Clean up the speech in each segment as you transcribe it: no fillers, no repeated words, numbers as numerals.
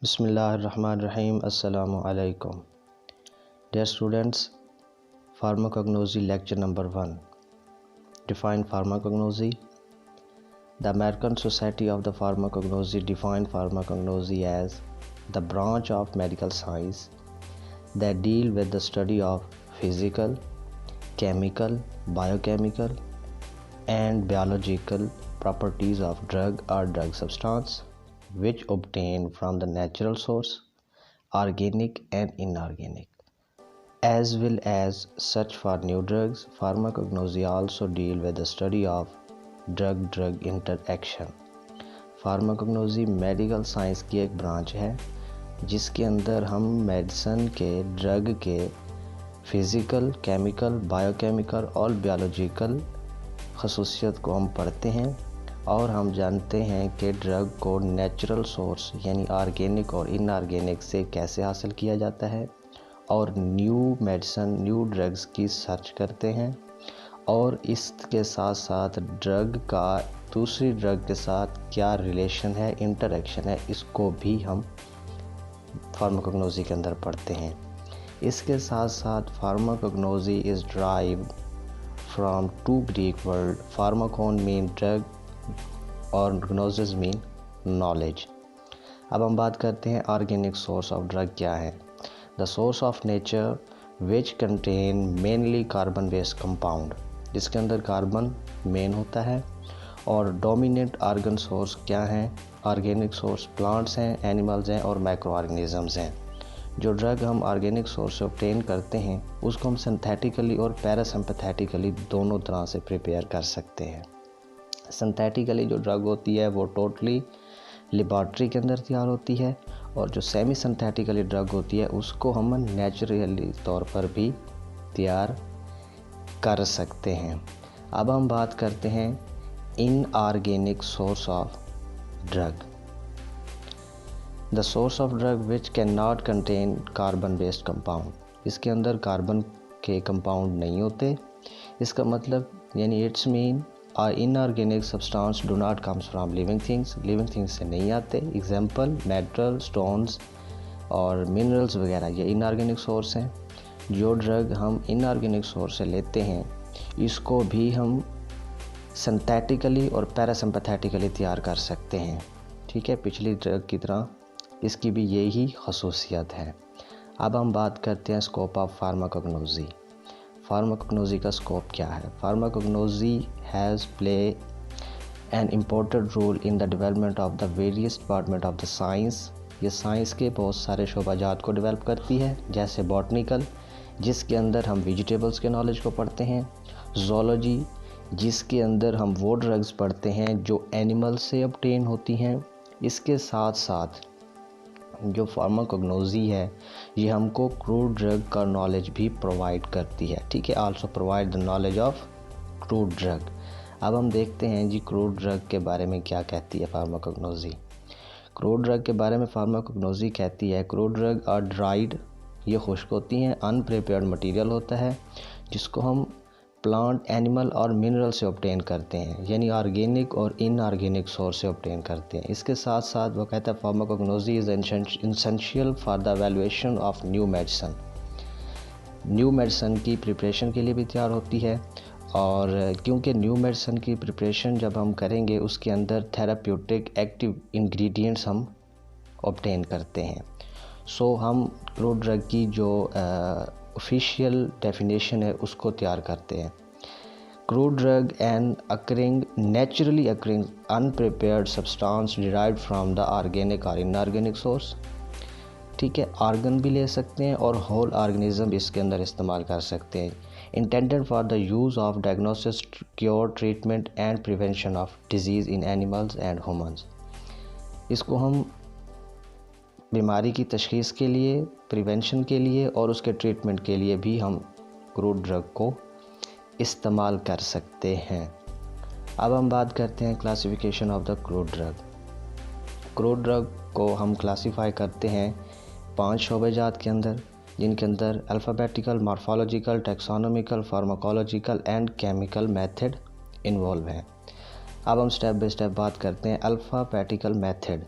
Bismillahirrahmanirrahim. Assalamu alaikum. Dear students, Pharmacognosy lecture number 1. Define pharmacognosy. The American Society of the Pharmacognosy defined pharmacognosy as the branch of medical science that deal with the study of physical, chemical, biochemical and biological properties of drug or drug substance which obtain from the natural source, organic and inorganic, as well as search for new drugs. Pharmacognosy also deal with the study of drug-drug interaction. Pharmacognosy medical science की एक branch है जिसके अंदर हम medicine के, drug के physical, chemical, biochemical और biological खसूसियत को हम पढ़ते हैं और हम जानते हैं कि ड्रग को नेचुरल सोर्स यानी ऑर्गेनिक और इनऑर्गेनिक से कैसे हासिल किया जाता है और न्यू मेडिसिन, न्यू ड्रग्स की सर्च करते हैं और इसके साथ साथ ड्रग का दूसरी ड्रग के साथ क्या रिलेशन है, इंटरेक्शन है, इसको भी हम फार्माकोग्नोसी के अंदर पढ़ते हैं। इसके साथ साथ pharmacognosy is drive from two Greek word, pharmakon mean drug और ग्नोसिस मीन नॉलेज। अब हम बात करते हैं ऑर्गेनिक सोर्स ऑफ ड्रग क्या है। The source of nature which contain mainly carbon based compound, जिसके अंदर कार्बन मेन होता है। और डोमिनेंट ऑर्गन सोर्स क्या हैं? ऑर्गेनिक सोर्स प्लांट्स हैं, एनिमल्स हैं और माइक्रो ऑर्गेनिजम्स हैं। जो ड्रग हम ऑर्गेनिक सोर्स से ऑब्टेन करते हैं उसको हम सिंथेटिकली और पैरासिम्पैथेटिकली दोनों तरह से प्रिपेयर कर सकते हैं। सिंथेटिकली जो ड्रग होती है वो टोटली लेबॉर्ट्री के अंदर तैयार होती है और जो सेमी सिंथेटिकली ड्रग होती है उसको हम नेचुरली तौर पर भी तैयार कर सकते हैं। अब हम बात करते हैं inorganic source of drug. The source of drug which can not contain carbon based compound, इसके अंदर कार्बन के कंपाउंड नहीं होते। इसका मतलब यानी it's mean inorganic substance do not comes from living things से नहीं आते। एग्जांपल मेटल, स्टोन्स और मिनरल्स वगैरह ये इनऑर्गेनिक सोर्स हैं। जो ड्रग हम इनऑर्गेनिक सोर्स से लेते हैं इसको भी हम सिंथेटिकली और पैरासिम्पैथेटिकली तैयार कर सकते हैं। ठीक है, पिछली ड्रग की तरह इसकी भी यही खसूसियत है। अब हम बात करते हैं स्कोप ऑफ फार्माकोग्नोसी। फार्माकोग्नोसी का स्कोप क्या है? Pharmacognosy has play an important role in the development of the various department of the science. ये साइंस के बहुत सारे शोबाजात को डेवलप करती है, जैसे बॉटनिकल जिसके अंदर हम वेजिटेबल्स के नॉलेज को पढ़ते हैं, ज़ूलॉजी जिसके अंदर हम वो ड्रग्स पढ़ते हैं जो एनिमल से ऑब्टेन होती हैं। इसके साथ साथ जो फार्माकोग्नोसी है ये हमको क्रूड ड्रग का नॉलेज भी प्रोवाइड करती है। ठीक है, also provide the knowledge of crude drug. अब हम देखते हैं जी क्रूड ड्रग के बारे में क्या कहती है फार्माकोग्नोसी। क्रूड ड्रग के बारे में फार्माकोग्नोसी कहती है क्रूड ड्रग आर ड्राइड, ये खुश्क होती हैं, अनप्रिपेयर्ड मटेरियल होता है जिसको हम प्लांट, एनिमल और मिनरल से ऑब्टेन करते हैं, यानी ऑर्गेनिक और इनऑर्गेनिक सोर्स से ऑब्टेन करते हैं। इसके साथ साथ वो कहता है pharmacognosy is essential for the evaluation of new medicine. New medicine की प्रिपरेशन के लिए भी तैयार होती है और क्योंकि न्यू मेडिसिन की प्रिपरेशन जब हम करेंगे उसके अंदर थेराप्यूटिक एक्टिव इंग्रेडिएंट्स हम ऑब्टेन करते हैं। सो हम क्रूड ड्रग की जो ऑफिशियल डेफिनेशन है उसको तैयार करते हैं। Crude drug an naturally occurring unprepared substance derived from the organic और इनऑर्गेनिक सोर्स। ठीक है, ऑर्गन भी ले सकते हैं और होल ऑर्गेनिज्म भी इसके अंदर इस्तेमाल कर सकते हैं। Intended for the use of diagnosis, cure, treatment and prevention of disease in animals and humans. इसको हम बीमारी की तशख़ीस के लिए, प्रिवेंशन के लिए और उसके ट्रीटमेंट के लिए भी हम क्रूड ड्रग को इस्तेमाल कर सकते हैं। अब हम बात करते हैं classification of the crude drug. Crude drug को हम क्लासीफाई करते हैं 5 शोबेजात के अंदर, जिनके अंदर alphabetical, morphological, taxonomical, pharmacological and chemical method involve हैं। अब हम स्टेप बाय स्टेप बात करते हैं। Alphabetical method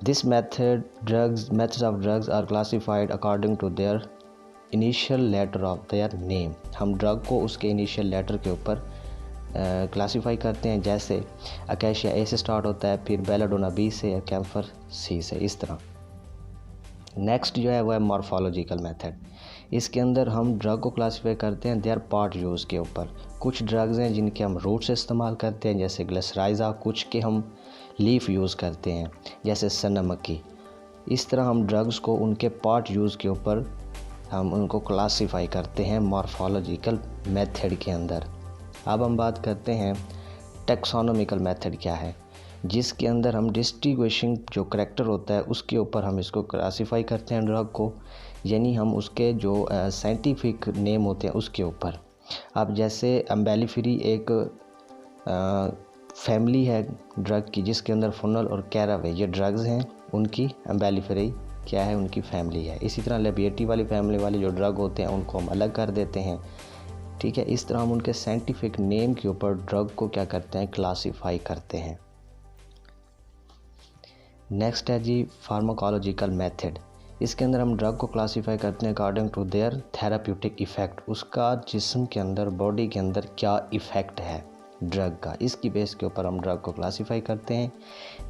this methods of drugs are classified according to their initial letter of their name। हम ड्रग को उसके इनिशियल लेटर के ऊपर क्लासीफाई करते हैं, जैसे अकेशिया ए से स्टार्ट होता है, फिर बेलाडोना बी से, कैम्फर सी से, इस तरह। नेक्स्ट जो है वो है मॉर्फोलॉजिकल मेथड। इसके अंदर हम ड्रग को क्लासीफाई करते हैं देयर पार्ट यूज़ के ऊपर। कुछ ड्रग्स हैं जिनके हम रूट से इस्तेमाल करते हैं, जैसे ग्लिसराइजा, कुछ के हम लीफ यूज़ करते हैं, जैसे सनमक्खी। इस तरह हम ड्रग्स को उनके पार्ट यूज़ के ऊपर हम उनको क्लासीफाई करते हैं मॉर्फोलॉजिकल मेथड के अंदर। अब हम बात करते हैं टैक्सोनॉमिकल मेथड क्या है, जिसके अंदर हम डिस्टिंग्विशिंग जो करैक्टर होता है उसके ऊपर हम इसको क्लासीफाई करते हैं ड्रग को, यानी हम उसके जो साइंटिफिक नेम होते हैं उसके ऊपर। अब जैसे एम्बेलिफेरी एक फैमिली है ड्रग की, जिसके अंदर फुनल और कैरावे ये ड्रग्स हैं, उनकी एम्बेलिफेरी क्या है, उनकी फैमिली है। इसी तरह लेबिएटी वाली फैमिली वाले जो ड्रग होते हैं उनको हम अलग कर देते हैं, ठीक है। इस तरह हम उनके साइंटिफिक नेम के ऊपर ड्रग को क्या करते हैं, क्लासीफाई करते हैं। नेक्स्ट है जी फार्माकोलॉजिकल मेथड। इसके अंदर हम ड्रग को क्लासीफाई करते हैं according to their therapeutic effect. उसका जिस्म के अंदर, बॉडी के अंदर क्या इफ़ेक्ट है ड्रग का, इसकी बेस के ऊपर हम ड्रग को क्लासीफाई करते हैं।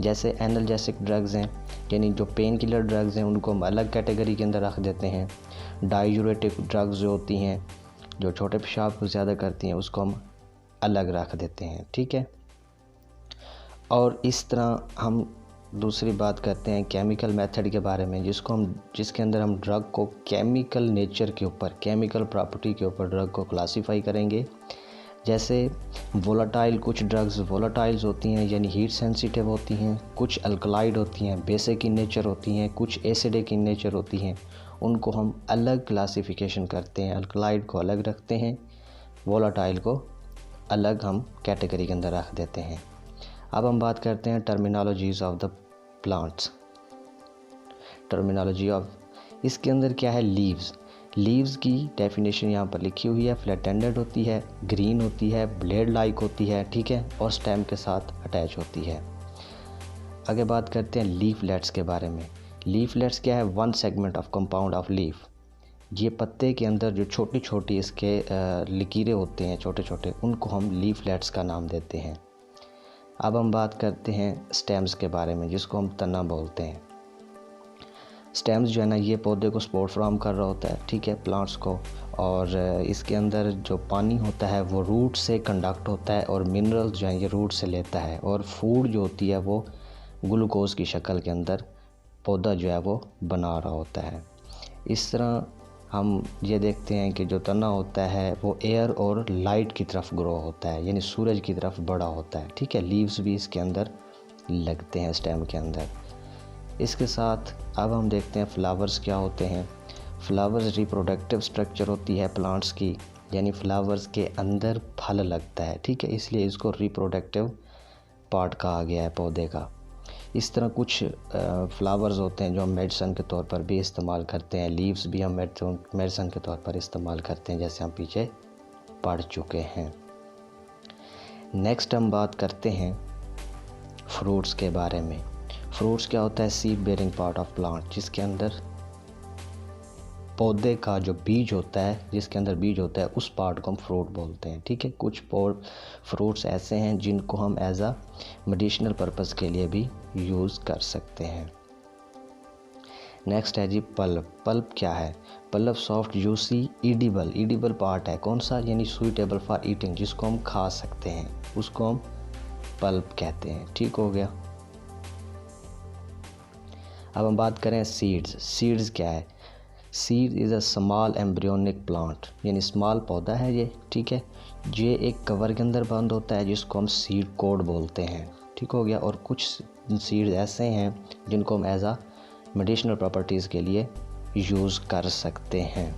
जैसे एनाल्जेसिक ड्रग्स हैं, यानी जो पेन किलर ड्रग्स हैं, उनको हम अलग कैटेगरी के अंदर रख देते हैं। डायूरेटिक ड्रग्स जो होती हैं, जो छोटे पेशाब को ज़्यादा करती हैं, उसको हम अलग रख देते हैं, ठीक है। और इस तरह हम दूसरी बात करते हैं केमिकल मेथड के बारे में, जिसके अंदर हम ड्रग को केमिकल नेचर के ऊपर, केमिकल प्रॉपर्टी के ऊपर ड्रग को क्लासीफाई करेंगे। जैसे वोलाटाइल, कुछ ड्रग्स वोलाटाइल्स होती हैं, यानी हीट सेंसिटिव होती हैं। कुछ अल्कलाइड होती हैं, बेसिक इन नेचर होती हैं। कुछ एसिडिक इन नेचर होती हैं, उनको हम अलग क्लासिफिकेशन करते हैं। अल्कलाइड को अलग रखते हैं, वोलाटाइल को अलग हम कैटेगरी के अंदर रख देते हैं। अब हम बात करते हैं terminologies of the plants. Terminology of, इसके अंदर क्या है, लीव्स की डेफिनेशन यहाँ पर लिखी हुई है। फ्लैट एंडेड होती है, ग्रीन होती है, ब्लेड लाइक होती है, ठीक है, और स्टेम के साथ अटैच होती है। आगे बात करते हैं लीफलेट्स के बारे में। लीफलेट्स क्या है, one segment of compound of leaf. ये पत्ते के अंदर जो छोटी छोटी इसके लकीरें होते हैं, छोटे छोटे, उनको हम लीफलेट्स का नाम देते हैं। अब हम बात करते हैं स्टेम्स के बारे में, जिसको हम तना बोलते हैं। स्टेम्स जो है ना, ये पौधे को सपोर्ट फ्राहम कर रहा होता है, ठीक है, प्लांट्स को। और इसके अंदर जो पानी होता है वो रूट से कंडक्ट होता है, और मिनरल्स जो हैं ये रूट से लेता है। और फूड जो होती है वो ग्लूकोज की शक्ल के अंदर पौधा जो है वो बना रहा होता है। इस तरह हम ये देखते हैं कि जो तना होता है वो एयर और लाइट की तरफ ग्रो होता है, यानी सूरज की तरफ बड़ा होता है, ठीक है। लीव्स भी इसके अंदर लगते हैं स्टेम के अंदर। इसके साथ अब हम देखते हैं फ्लावर्स क्या होते हैं। फ्लावर्स रिप्रोडक्टिव स्ट्रक्चर होती है प्लांट्स की, यानी फ्लावर्स के अंदर फल लगता है, ठीक है, इसलिए इसको रिप्रोडक्टिव पार्ट कहा गया है पौधे का। इस तरह कुछ फ्लावर्स होते हैं जो हम मेडिसन के तौर पर भी इस्तेमाल करते हैं। लीव्स भी हम मेडिसन के तौर पर इस्तेमाल करते हैं, जैसे हम पीछे पढ़ चुके हैं। नेक्स्ट हम बात करते हैं फ्रूट्स के बारे में। फ्रूट्स क्या होता है, seed bearing part of plant, जिसके अंदर पौधे का जो बीज होता है, जिसके अंदर बीज होता है, उस पार्ट को हम फ्रूट बोलते हैं, ठीक है। कुछ फ्रूट्स ऐसे हैं जिनको हम एज अ मेडिसिनल पर्पस के लिए भी यूज़ कर सकते हैं। नेक्स्ट है जी पल्प। पल्प क्या है, pulp soft juicy edible part है। कौन सा, यानी सुइटेबल फॉर ईटिंग, जिसको हम खा सकते हैं, उसको हम पल्प कहते हैं, ठीक हो गया। अब हम बात करें सीड्स क्या है। Seed is a small embryonic plant, यानी स्मॉल पौधा है ये, ठीक है। ये एक कवर के अंदर बंद होता है, जिसको हम सीड कोड बोलते हैं, ठीक हो गया। और कुछ सीड्स ऐसे हैं जिनको हम एज आ मेडिसिनल प्रॉपर्टीज़ के लिए यूज़ कर सकते हैं।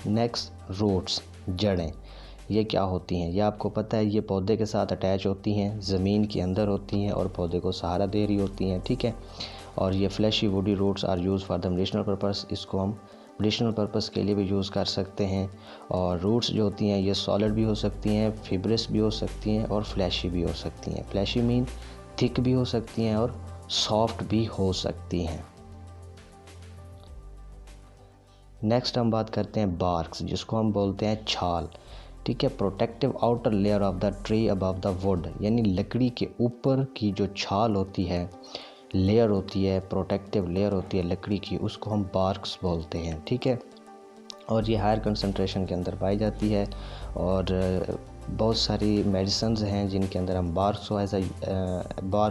नेक्स्ट रूट्स, जड़ें, ये क्या होती हैं, ये आपको पता है, ये पौधे के साथ अटैच होती हैं, ज़मीन के अंदर होती हैं और पौधे को सहारा दे रही होती हैं, ठीक है। और ये fleshy woody roots are use for the medicinal purpose, इसको हम मेडिसिनल पर्पस के लिए भी यूज़ कर सकते हैं। और रूट्स जो होती हैं ये सॉलिड भी हो सकती हैं, फिब्रस भी हो सकती हैं और फ्लैशी भी हो सकती हैं। फ्लैशी मीन थिक भी हो सकती हैं और सॉफ्ट भी हो सकती हैं। नेक्स्ट हम बात करते हैं बार्क्स, जिसको हम बोलते हैं छाल। ठीक है, protective outer layer of the tree above the wood, यानी लकड़ी के ऊपर की जो छाल होती है, लेयर होती है, प्रोटेक्टिव लेयर होती है लकड़ी की, उसको हम बार्क्स बोलते हैं। ठीक है, और ये हायर कंसंट्रेशन के अंदर पाई जाती है। और बहुत सारी मेडिसिन्स हैं जिनके अंदर हम बार्क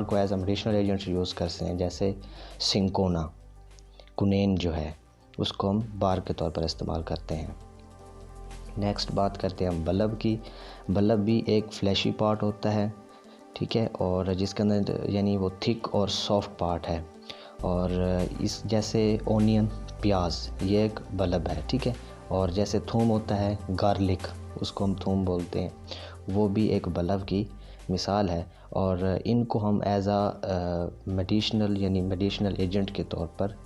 को as a medicinal agent use करते हैं, जैसे सिंकोना, कुनेन जो है उसको हम बार्क के तौर पर इस्तेमाल करते हैं। नेक्स्ट बात करते हैं हम बल्ब की। बल्ब भी एक फ्लैशी पार्ट होता है, ठीक है, और जिसके अंदर यानी वो थिक और सॉफ्ट पार्ट है। और इस जैसे ओनियन, प्याज, ये एक बल्ब है। ठीक है, और जैसे थूम होता है, गार्लिक, उसको हम थूम बोलते हैं, वो भी एक बल्ब की मिसाल है। और इनको हम एज आ मेडिसिनल एजेंट के तौर पर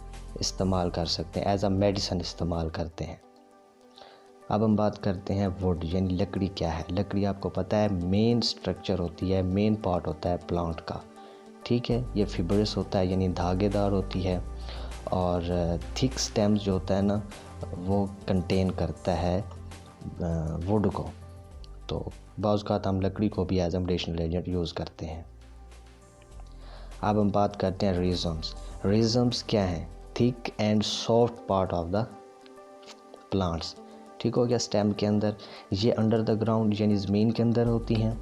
इस्तेमाल कर सकते हैं, एज अ मेडिसिन इस्तेमाल करते हैं। अब हम बात करते हैं वुड, यानी लकड़ी क्या है। लकड़ी आपको पता है मेन स्ट्रक्चर होती है, मेन पार्ट होता है प्लांट का। ठीक है, ये फिब्रस होता है यानी धागेदार होती है। और थिक स्टेम्स जो होता है ना, वो कंटेन करता है वुड को। तो बाज़ औक़ात हम लकड़ी को भी as a medicinal agent use करते हैं। अब हम बात करते हैं रिज़म्स। रिज़म्स क्या हैं? Thick and soft part of the plants. ठीक हो गया, स्टेम के अंदर। ये अंडर द ग्राउंड यानी ज़मीन के अंदर होती हैं।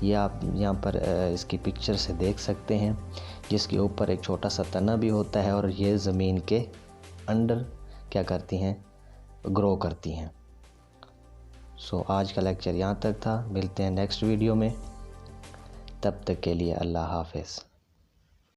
ये आप यहाँ पर इसकी पिक्चर से देख सकते हैं, जिसके ऊपर एक छोटा सा तना भी होता है और ये ज़मीन के अंडर क्या करती हैं, ग्रो करती हैं। सो आज का लेक्चर यहाँ तक था। मिलते हैं नेक्स्ट वीडियो में, तब तक के लिए अल्लाह हाफ़िज़।